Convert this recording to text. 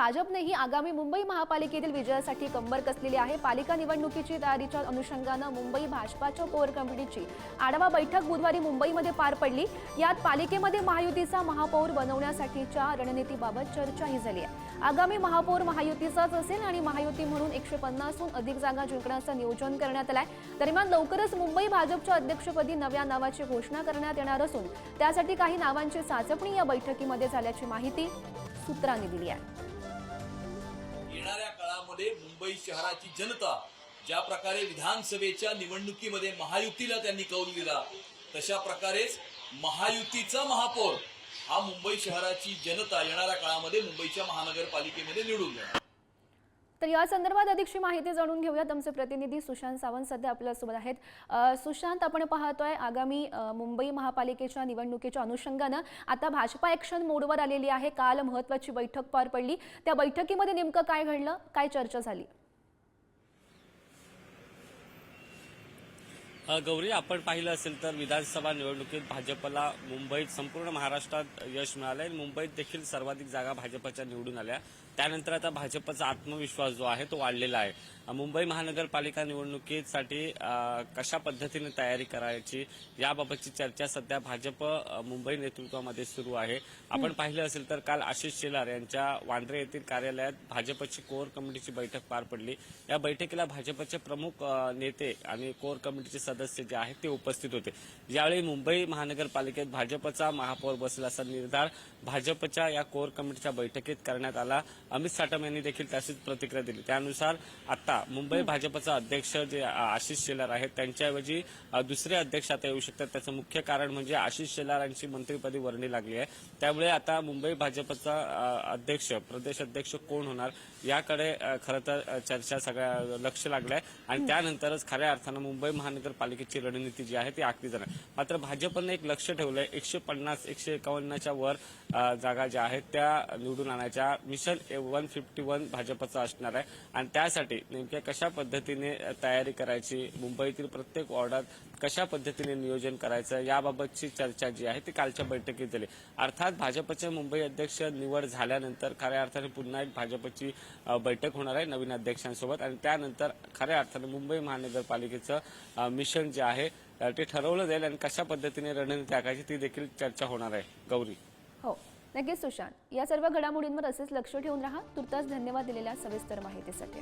भाजपनेही आगामी मुंबई महापालिकेतील विजयासाठी कंबर कसलेली आहे। पालिका निवडणुकीची तयारीच्या अनुषंगाने मुंबई भाजपाच्या कोर कमिटीची आढावा बैठक बुधवारी मुंबईमध्ये पार पडली। यात पालिकेमध्ये महायुतीचा महापौर बनवण्यासाठीच्या रणनीतीबाबत चर्चाही झाली आहे। आगामी महापौर महायुतीचाच असेल आणि महायुती म्हणून 150 हून अधिक जागा जिंकण्याचं नियोजन करण्यात आलंय। दरम्यान लवकरच मुंबई भाजपच्या अध्यक्षपदी नव्या नावाची घोषणा करण्यात येणार असून त्यासाठी काही नावांची चाचपणी या बैठकीमध्ये झाल्याची माहिती सूत्रांनी दिली आहे। येणाऱ्या काळामध्ये मुंबई शहराची जनता ज्या प्रकारे विधानसभेच्या निवडणुकीमध्ये महायुतीला त्यांनी कौल दिला, तशा प्रकारेच महायुतीचा महापौर हा मुंबई शहराची जनता येणाऱ्या काळामध्ये मुंबईच्या महानगरपालिकेमध्ये निवडून देणार। तर या संदर्भात अधिकची माहिती जाणून घेऊयात। आमचे प्रतिनिधी सुशांत सावंत सध्या आपल्यासोबत आहेत। सुशांत, आपण पाहतोय आगामी मुंबई महापालिकेच्या निवडणुकीच्या अनुषंगाने आता भाजपा ॲक्शन मोडवर आलेली आहे। काल महत्त्वाची बैठक पार पडली, त्या बैठकीमध्ये नेमकं काय घडलं, काय चर्चा झाली? गौरी, आपण पाहिलं असेल तर विधानसभा निवडणुकीत भाजपला मुंबईत संपूर्ण महाराष्ट्रात यश मिळालंय। मुंबईत देखील सर्वाधिक जागा भाजपच्या निवडून आल्या। त्यानंतर आता भाजपचा आत्मविश्वास जो आहे तो वाढलेला आहे। मुंबई महानगरपालिका निवडणुकीसाठी कशा पद्धतीने तयारी करायची याबाबतची चर्चा सध्या भाजप मुंबई नेतृत्वामध्ये सुरू आहे। आपण पाहिलं असेल तर काल आशिष शेलार यांच्या वांद्रे येथील कार्यालयात भाजपची कोर कमिटीची बैठक पार पडली। या बैठकीला भाजपचे प्रमुख नेते आणि कोर कमिटीचे सदस्य जे आहेत ते उपस्थित होते। यावेळी मुंबई महानगरपालिकेत भाजपचा महापौर बसेल असा निर्धार भाजपच्या या कोर कमिटीच्या बैठकीत करण्यात आला। अमित साटम यांनी देखील त्याचीच प्रतिक्रिया दिली। त्यानुसार आता मुंबई भाजपचा अध्यक्ष जे आशिष शेलार आहेत त्यांच्याऐवजी दुसरे अध्यक्ष आता येऊ शकतात। त्याचं मुख्य कारण म्हणजे आशिष शेलारांची मंत्रिपदी वर्णी लागली आहे। त्यामुळे आता मुंबई भाजपचा अध्यक्ष, प्रदेश अध्यक्ष कोण होणार याकडे खरं तर चर्चा सगळ्या लक्ष लागलंय आणि त्यानंतरच खऱ्या अर्थानं मुंबई महानगरपालिकेची रणनीती जी आहे ती आखली जाणार। मात्र भाजपने एक लक्ष ठेवलंय, 150-151च्या वर जागा ज्या आहेत त्या निवडून आणायच्या। मिशन 151 भाजपचं असणार आहे आणि त्यासाठी नेमक्या कशा पद्धतीने तयारी करायची, मुंबईतील प्रत्येक वॉर्डात कशा पद्धतीने नियोजन करायचं याबाबतची चर्चा जी आहे ती कालच्या बैठकीत झाली। अर्थात भाजपचे मुंबई अध्यक्ष निवड झाल्यानंतर खऱ्या अर्थाने पुन्हा एक भाजपची बैठक होणार आहे नवीन अध्यक्षांसोबत आणि त्यानंतर खऱ्या अर्थाने मुंबई महानगरपालिकेचं मिशन जे आहे ते ठरवलं जाईल आणि कशा पद्धतीने रणनीती आखायची ती देखील चर्चा होणार आहे। गौरी, हो नक्कीच सुशांत, या सर्व घडामोडींवर असेच लक्ष ठेवून राहा। तुर्तास धन्यवाद दिलेल्या सविस्तर माहितीसाठी।